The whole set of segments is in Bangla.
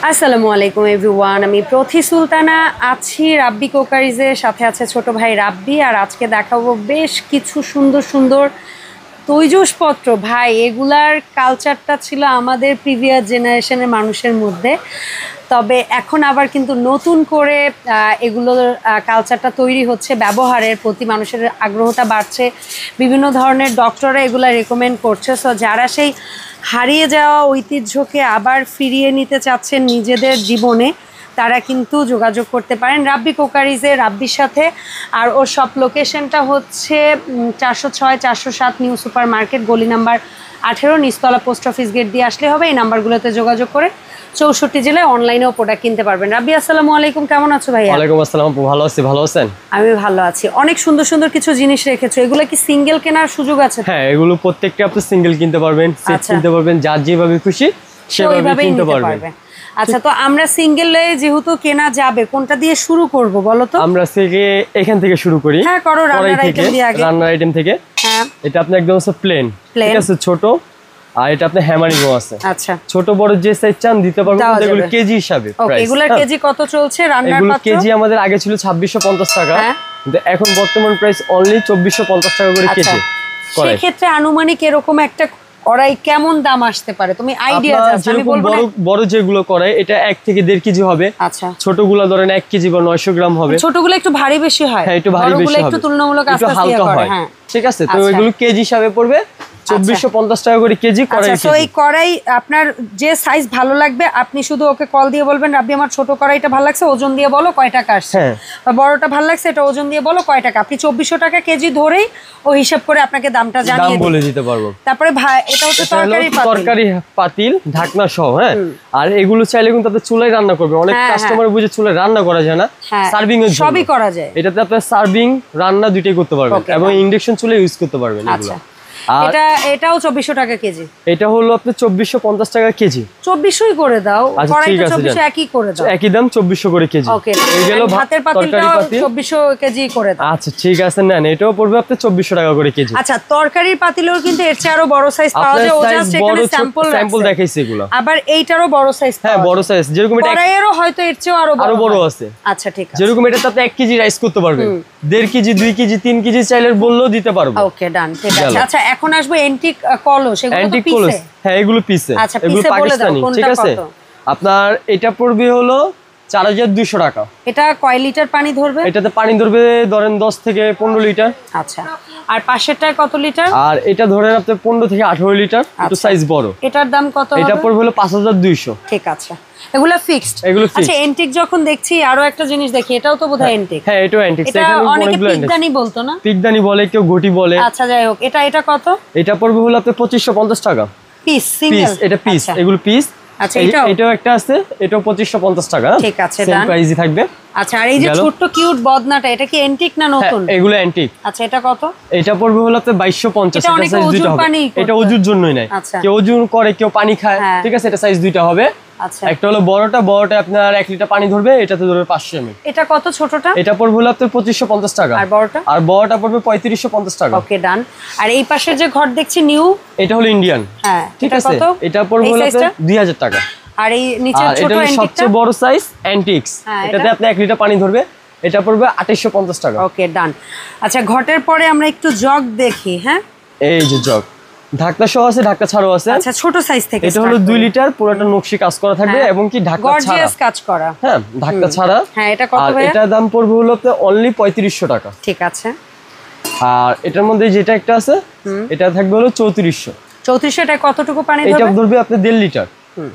আসসালামু আলাইকুম এভরিওয়ান, আমি প্রথি সুলতানা আছি রাব্বি কোকারিজের সাথে আছে ছোট ভাই রাব্বি। আর আজকে দেখাবো বেশ কিছু সুন্দর সুন্দর তৈজসপত্র। ভাই, এগুলার কালচারটা ছিল আমাদের প্রিভিয়াস জেনারেশনের মানুষের মধ্যে, তবে এখন আবার কিন্তু নতুন করে এগুলোর কালচারটা তৈরি হচ্ছে, ব্যবহারের প্রতি মানুষের আগ্রহটা বাড়ছে, বিভিন্ন ধরনের ডক্টররা এগুলা রেকমেন্ড করছে। সো যারা সেই হারিয়ে যাওয়া ঐতিহ্যকে আবার ফিরিয়ে নিতে চাচ্ছেন নিজেদের জীবনে, তারা কিন্তু যোগাযোগ করতে পারেন রাব্বি কোকারিজে, রাব্বির সাথে। আর ওর সব লোকেশনটা হচ্ছে 406 407 নিউ সুপার মার্কেট, গলি নাম্বার 18, নিচতলা পোস্ট অফিস গেট দিয়ে আসলে হবে। এই নাম্বারগুলোতে যোগাযোগ করে 64 জেলায় অনলাইনেও প্রোডাক্ট কিনতে পারবেন। রাব্বি, আসসালামু আলাইকুম, কেমন আছো ভাইয়া? ওয়ালাইকুম আসসালাম, ভালো আছি। ভালো আছেন? আমি ভালো আছি। অনেক সুন্দর সুন্দর কিছু জিনিস রেখেছো, এগুলো কি সিঙ্গেল কেনার সুযোগ আছে? হ্যাঁ, এগুলো প্রত্যেকটা আপনি সিঙ্গেল কিনতে পারবেন, সেট কিনতে পারবেন, যার যেভাবে খুশি সেভাবে কিনতে পারবেন। আচ্ছা, তো আমরা সিঙ্গেলে যেহেতু কেনা যাবে, কোনটা দিয়ে শুরু করব বলো তো? আমরা এখান থেকে শুরু করি। হ্যাঁ, করো। রান্নার আইটেম দিয়ে আগে। রান্নার আইটেম থেকে। হ্যাঁ, এটা আপনি একদম প্লেন, ঠিক আছে, ছোট। আর এটা আপনি হ্যামারিংও আছে। আচ্ছা, ছোট বড় যে সাইজ চান দিতে পারবেন। এগুলো কেজি হিসাবে প্রাইস। এগুলোর কেজি কত চলছে? রান্নার পাত্র এগুলো কেজি আমাদের আগে ছিল 2650 টাকা, কিন্তু এখন বর্তমান প্রাইস অনলি 2450 টাকা করে কেজি। সেই ক্ষেত্রে আনুমানিক এরকম একটা কড়াই কেমন দাম আসতে পারে, তুমি আইডিয়া আছে? আমি বলবো বড় যেগুলো কড়াই, এটা 1 থেকে 1.5 কেজি হবে। আচ্ছা, ছোটগুলো ধরেন 1 কেজি বা 900 গ্রাম হবে। ছোটগুলো একটু ভারী বেশি হয়। হ্যাঁ, একটু ভারী বেশি হবে, একটু তুলনামূলক আস্তে আস্তে হয়। হ্যাঁ, ঠিক আছে। তো এগুলো কেজি হিসাবে পড়বে 2450 টাকা করে কেজি কড়াই। তো এই কড়াই আপনার যে সাইজ ভালো লাগবে, আপনি শুধু ওকে কল দিয়ে বলবেন, রাব্বি আমার ছোট কড়াইটা ভালো লাগছে, ওজন দিয়ে বলো কয় টাকা আসছে, বা বড়টা ভালো লাগছে, এটা ওজন দিয়ে বলো কয় টাকা। আপনি 2400 টাকা কেজি ধরেই ও হিসাব করে আপনাকে দামটা জানিয়ে বলে দিতে পারবো। তারপরে এটা হচ্ছে তরকারি পাতিল, ঢাকনা সহ। হ্যাঁ, আর এগুলো চাইলে কিন্তু আপনি চুলায় রান্না করবেন। অনেক কাস্টমার বুঝে চুলায় রান্না করা যায় না, সার্ভিং এর জন্য সবই করা যায়। এটাতে আপনি সার্ভিং রান্না দুটোই করতে পারবেন, এবং ইন্ডাকশন চুলা ইউজ করতে পারবেন এগুলো। এটাও 2400 টাকা কেজি। এটা হলো আপনি 2450 টাকা কেজি। 2400ই করে দাও। কড়াইটা 2400 একই করে দাও। একই দাম 2400 করে কেজি। ওকে, এই গেল ভাতের পাতিলটাও 2400 কেজি করে দাও। আচ্ছা, ঠিক আছে। নেন, এটাও পড়বে আপনি 2400 টাকা করে কেজি। আচ্ছা, তরকারির পাতিলেও কিন্তু এর চেয়ে আরো বড় সাইজ পাওয়া যায়। ও জাস্ট এখানে স্যাম্পল দেখাইছে এগুলো। আবার এইটারও বড় সাইজ পাওয়া যায়। হ্যাঁ, বড় সাইজ, যেরকম এটা কড়াইয়েরও হয়তো এর চেয়ে আরো বড় আছে। আচ্ছা, ঠিক আছে। যেরকম এটাতে আপনি 1 কেজি রাইস করতে পারবেন, 1.5 কেজি 2 কেজি 3 কেজি চাইলে বললেও দিতে পারবো। ওকে, ডান, ঠিক আছে। আচ্ছা, এখন আসবে এন্টিক কলস। এগুলো তো পিসে? হ্যাঁ, এগুলো পিসে। আচ্ছা, এগুলো পাকিস্তানি, ঠিক আছে। আপনার এটা পড়বে হলো 4200 টাকা। এটা কয় লিটার পানি ধরবে? এটাতে পানি ধরবে ধরেন 10 থেকে 15 লিটার। আচ্ছা, আর পাশেরটায় কত লিটার? আর এটা ধরেন আপনি 15 থেকে 18 লিটার, একটু সাইজ বড়। এটার দাম কত? এটা পড়বে হলো 5200। ঠিক আছে, এগুলা ফিক্সড। আচ্ছা, এন্টিক যখন দেখছি আরো একটা জিনিস দেখি, এটাও তো বোধহয় এন্টিক। হ্যাঁ, এটাও এন্টিক। এটা অনেকে পিকদানি বলতো না? পিকদানি বলে, কেউ ঘটি বলে। আচ্ছা, যাই হোক, এটা কত? এটা পড়বে হলো আপনি 2550 টাকা পিস, সিঙ্গেল। এটা পিস, এগুলো পিস। আচ্ছা, এটাও একটা আছে, এটাও 2550 টাকা। ঠিক আছে, সেম প্রাইসই থাকবে। আচ্ছা, আর এই যে ছোট কিউট বদনাটা, এটা কি এন্টিক না নতুন? এগুলো এন্টিক। আচ্ছা, এটা কত? এটা পড়বে হলো আপনি 2250। এটা অনেক ওজন পানি। এটা ওজুর জন্যই নাই, কেউ ওজন করে, কেউ পানি খায়, ঠিক আছে। এটা সাইজ দুইটা হবে। আচ্ছা, একটা হলো বড়টা আপনার 1 লিটার পানি ধরবে, এটাতে ধরবে 500 ml। এটা কত ছোটটা? এটা পড়বে হলো আপনার 2550 টাকা। আর বড়টা পড়বে 3550 টাকা। ওকে, ডান। আর এই পাশের যে ঘর দেখছি নিউ, এটা হলো ইন্ডিয়ান। হ্যাঁ, ঠিক আছে। এটা পড়বে হলো 2000 টাকা। আর এই নিচের ছোট এন্টিকটা সবচেয়ে বড় সাইজ এন্টিক্স, এটাতে আপনি 1 লিটার পানি ধরবে, এটা পড়বে 2850 টাকা। ওকে, ডান। আচ্ছা, ঘটের পরে আমরা একটু জগ দেখি। হ্যাঁ, এই যে জগ, ঢাকনা সহ আছে, ঢাকনা ছাড়াও আছে। আচ্ছা, ছোট সাইজ থেকে। এটা হলো 2 লিটার, পুরোটা নকশি কাজ করা থাকবে, এবং কি ঢাকনা ছাড়া, গর্জিয়াস কাজ করা। হ্যাঁ, ঢাকনা ছাড়া। হ্যাঁ, এটা কত ভাই? এটার দাম পড়বে হলো আপনার অনলি 3500 টাকা। ঠিক আছে। আর এটার মধ্যে যেটা একটা আছে, এটা থাকবে হলো 3400। 3400 এটা কতটুকু পানি ধরবে? এটা ধরবে আপনি 1.5 লিটার।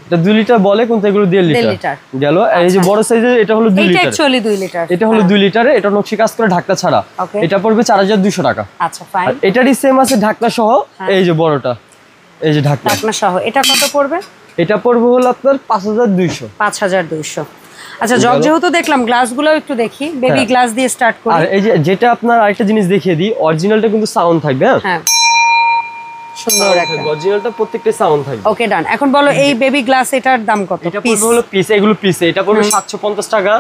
এটা 2 লিটার বলে, কিন্তু এগুলো 1.5 লিটার গেল। এই যে বড় সাইজের, এটা হলো 2 লিটার। এটা অ্যাকচুয়ালি 2 লিটার। এটা হলো 2 লিটারে, এটা নকশি কাজ করে ঢাকনা ছাড়া। এটা পড়বে 4200 টাকা। আচ্ছা, ফাইন। এটারই সেম আছে ঢাকনা সহ। এই যে বড়টা, এই যে ঢাকনা সহ, এটা কত পড়বে? এটা পড়বে হলো আপনার 5200। 5200। আচ্ছা, জগ যেহেতু দেখলাম, গ্লাসগুলো একটু দেখি। বেবি গ্লাস দিয়ে স্টার্ট করি। আর এই যে যেটা আপনার আরেকটা জিনিস দেখিয়ে দিই, অরিজিনালটা কিন্তু সাউন্ড থাকবে। হ্যাঁ, সুন্দর একটা অরিজিনালটা প্রত্যেকটা সাউন্ড থাকবে। ওকে, ডান। এখন বলো এই বেবি গ্লাস এটার দাম কত? এটা পড়বে হলো পিস, এগুলো পিস। এটা পড়বে 750 টাকা।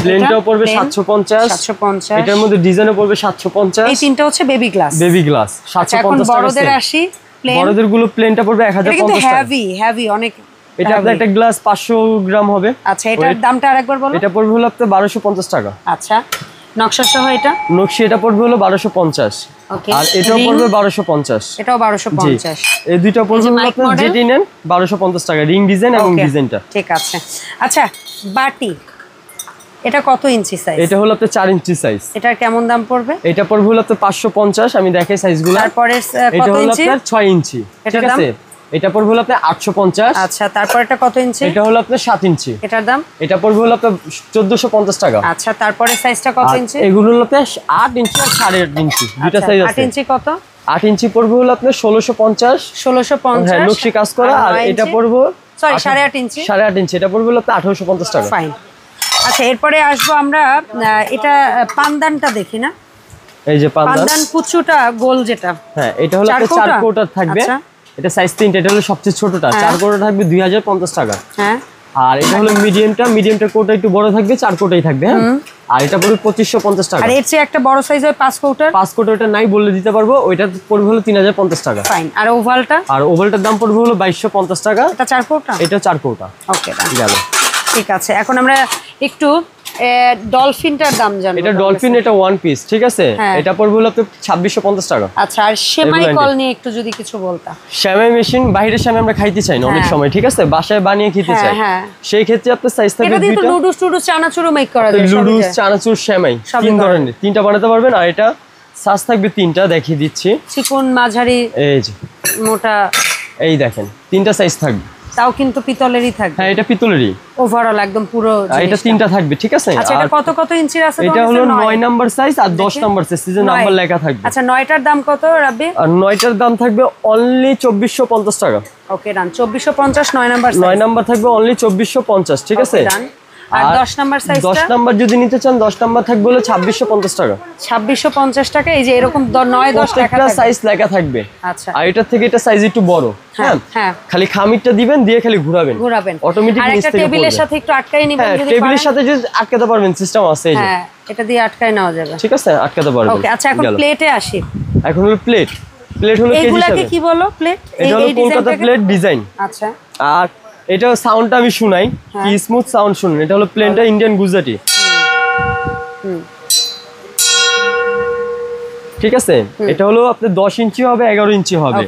প্লেনটাও পড়বে 750। এটার মধ্যে ডিজাইনও পড়বে 750। এই তিনটা হচ্ছে বেবি গ্লাস। 750 টাকা। বড়দের আসি, বড়দের গুলো প্লেনটা পড়বে 1050 টাকা। হেভি অনেক। এটা আপনার একটা গ্লাস 500 গ্রাম হবে। আচ্ছা, এটার দামটা আরেকবার বলো। এটা পড়বে হলো আপনার 1250 টাকা। আচ্ছা, নকশা সহ এটা নকশি এটা পড়বে হলো 1250। ওকে, আর এটাও পড়বে 1250। এটাও 1250। এই দুইটা পড়বে আপনার যেটি নেন 1250 টাকা, রিং ডিজাইন এবং ডিজাইনটা। ঠিক আছে। আচ্ছা, বাটি এটা কত ইঞ্চি সাইজ? এটা হলো আপনার 4 ইঞ্চি সাইজ। এটার কেমন দাম পড়বে? এটা পড়বে হলো আপনার 550। আমি দেখাই সাইজগুলো। তারপরে এটা হলো আপনার 6 ইঞ্চি। ঠিক আছে, এটা পড়বে হলো আপনার 850। আচ্ছা, তারপর এটা কত ইঞ্চি? এটা হলো আপনার 7 ইঞ্চি। এটার দাম? এটা পড়বে হলো আপনার 1450 টাকা। আচ্ছা, তারপরে সাইজটা কত ইঞ্চি? এগুলো হলো আপনার 8 ইঞ্চি আর 8.5 ইঞ্চি দুটো সাইজ আছে। 8 ইঞ্চি কত? 8 ইঞ্চি পড়বে হলো আপনার 1650। 1650। হ্যাঁ, নকশি কাজ করা। আর এটা পড়বে সরি 8.5 ইঞ্চি। 8.5 ইঞ্চি এটা পড়বে হলো আপনার 1850 টাকা। ফাইন। আচ্ছা, এরপরে আসবো আমরা এটা পানদানটা দেখি না। এই যে পানদান কুচুটা গোল যেটা। হ্যাঁ, এটা হলো আপনার 4 কোটার থাকবে। এটা সাইজ 3, এটা হলো সবচেয়ে ছোটটা। 4 কোটা থাকবে 2050 টাকা। হ্যাঁ, আর এটা হলো মিডিয়ামটা কোটা একটু বড় থাকবে, 4 কোটাই থাকবে। হ্যাঁ, আর এটা পড়বে 2550 টাকা। আর এর চেয়ে একটা বড় সাইজ হয় 5 কোটার। 5 কোটা ওটা নাই বললে দিতে পারবো, ওইটা পড়বে হলো 3050 টাকা। ফাইন। আর ওভালটা? আর ওভালটার দাম পড়বে হলো 2250 টাকা। এটা 4 কোটা? এটা 4 কোটা। ওকে, গেল। ঠিক আছে, এখন আমরা একটু ডলফিনটার দাম জানবো। এটা ডলফিন, এটা ওয়ান পিস। ঠিক আছে, এটা পড়বে হলো আপনার 2650 টাকা। আচ্ছা, আর সেমাই কল নিয়ে একটু যদি কিছু বলতা। সেমাই মেশিন বাইরের সেমাই আমরা খাইতে চাই না অনেক সময়। ঠিক আছে, বাসায় বানিয়ে খেতে চাই। সেই ক্ষেত্রে আপনার সাইজ থাকবে এটা দিয়ে তো নুডলস চানাচুরও মেক করা যায়। নুডলস চানাচুর সেমাই 3 ধরনের, 3টা বানাতে পারবেন। আর এটা সাইজ থাকবে 3টা, দেখিয়ে দিচ্ছি। চিকন, মাঝারি, এই যে মোটা। এই দেখেন 3টা সাইজ থাকবে। তাও কিন্তু পিতলেরই থাকবে। হ্যাঁ, এটা পিতলেরই ওভারঅল একদম পুরো। এটা 3টা থাকবে। ঠিক আছে। আচ্ছা, এটা কত ইঞ্চির আছে? এটা হলো 9 নাম্বার সাইজ আর 10 নাম্বার সাইজ, সিজন নাম্বার লেখা থাকবে। আচ্ছা, 9টার দাম কত রাব্বি? আর 9টার দাম থাকবে অনলি 2450 টাকা। ওকে, ডান। 2450 9 নাম্বার সাইজ। 9 নাম্বার থাকবে অনলি 2450। ঠিক আছে। আর 10 নাম্বার সাইজটা? 10 নাম্বার যদি নিতে চান 10 নাম্বার থাকবে হলো 2650 টাকা। 2650 টাকা। এই যে এরকম 9 10 লেখা থাকবে, সাইজ লেখা থাকবে। আচ্ছা, আর এটার থেকে এটা সাইজ একটু বড়। হ্যাঁ, খালি খামিরটা দিবেন, দিয়ে খালি ঘোরাবেন অটোমেটিক নিচ থেকে। টেবিলের সাথে একটু আটকায় নেবেন যদি পারেন। টেবিলের সাথে যদি আটকাতে পারবেন, সিস্টেম আছে এই যে। হ্যাঁ, এটা দিয়ে আটকায় নেওয়া যাবে। ঠিক আছে, আটকাতে পারবেন। ওকে, আচ্ছা, এখন প্লেটে আসি। এখন হলো প্লেট হলো কেজি হিসাবে। এগুলাকে কি বলো? প্লেট? এটা হলো কলকাতা প্লেট ডিজাইন। আচ্ছা, আর এটা সাউন্ডটা আমি শুনাই, কি স্মুথ সাউন্ড শুনুন। এটা হলো প্লেনটা ইন্ডিয়ান গুজরাটি। ঠিক আছে, এটা হলো আপনার 10 ইঞ্চি হবে, 11 ইঞ্চি হবে।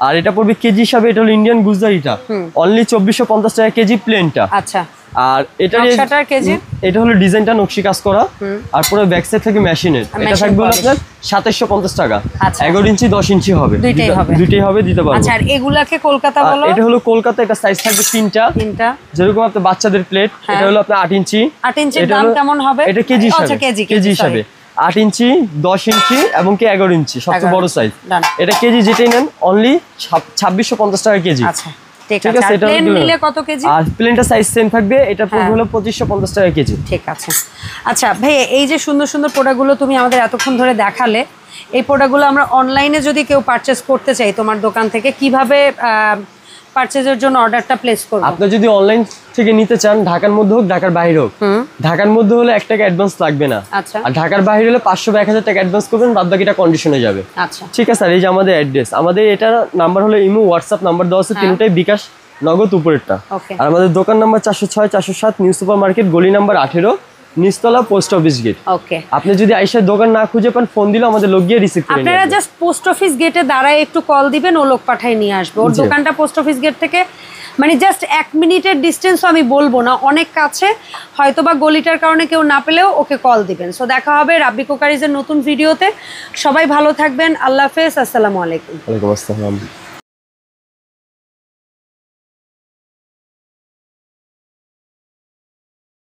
আর এটা পড়বে কেজি হিসাবে। এটা হলো ইন্ডিয়ান গুজরাটিটা অনলি 2450 টাকা কেজি প্লেনটা। আচ্ছা, আর এটা কেজি, এটা হলো ডিজাইনটা নকশি কাজ করা। আর পুরো ব্যাক সাইড থেকে মেশিনের। এটা থাকবে হলো আপনার 2750 টাকা। 11 ইঞ্চি 10 ইঞ্চি হবে, দুইটাই হবে, দিতে পারবো। আচ্ছা, আর এগুলাকে কলকাতা বলো? এটা হলো কলকাতা, এটা সাইজ থাকবে 3টা। যেরকম আপনার বাচ্চাদের প্লেট, এটা হলো আপনার 8 ইঞ্চি। 8 ইঞ্চির দাম কেমন হবে? এটা কেজি হিসাবে। কেজি হিসাবে 8 ইঞ্চি, 10 ইঞ্চি এবং কি 11 ইঞ্চি সবচেয়ে বড় সাইজ। এটা কেজি যেটাই নেন অনলি 2650 টাকা কেজি। আচ্ছা, ঠিক আছে। প্লেন নিলে কত কেজি? আর প্লেনটা সাইজ সেম থাকবে। এটা পড়বে হলো 2550 টাকা কেজি। ঠিক আছে। আচ্ছা ভাই, এই যে সুন্দর সুন্দর প্রোডাক্টগুলো তুমি আমাদের এতক্ষণ ধরে দেখালে, এই প্রোডাক্টগুলো আমরা অনলাইনে যদি কেউ পারচেজ করতে চাই তোমার দোকান থেকে, কিভাবে পারচেজের জন্য অর্ডারটা প্লেস করব? আপনি যদি অনলাইন থেকে নিতে চান, ঢাকার মধ্যে হোক ঢাকার বাইরে হোক, ঢাকার মধ্যে হলে 1 টাকা অ্যাডভান্স লাগবে না। আচ্ছা, আর ঢাকার বাইরে হলে 500 বা 1000 টাকা অ্যাডভান্স করবেন, বাদ বাকিটা কন্ডিশনে যাবে। আচ্ছা, ঠিক আছে। আর এই যে আমাদের অ্যাড্রেস, আমাদের এটা নাম্বার হলো ইমো, হোয়াটসঅ্যাপ নাম্বার দেওয়া আছে, তিনটাই বিকাশ নগদ উপরেরটা। আর আমাদের দোকান নাম্বার 406 407 নিউ সুপার মার্কেট, গলি নাম্বার 18, নিচতলা, পোস্ট অফিস গেট। ওকে, আপনি যদি আইসা দোকান না খুঁজে পান, ফোন দিলে আমাদের লোক গিয়ে রিসিভ করে নেবে। আপনারা জাস্ট পোস্ট অফিস গেটে দাঁড়ায় একটু কল দিবেন, ও লোক পাঠায় নিয়ে আসবে। ওর দোকানটা পোস্ট অফিস গেট থেকে মানে জাস্ট 1 মিনিটের ডিস্টেন্স, আমি বলবো না অনেক কাছে, হয়তোবা গলিটার কারণে কেউ না পেলেও ওকে কল দিবেন। সো দেখা হবে রাব্বি কুকারিজের নতুন ভিডিওতে। সবাই ভালো থাকবেন। আল্লাহ হাফেজ। আসসালামু আলাইকুম। ওয়ালাইকুম আসসালাম।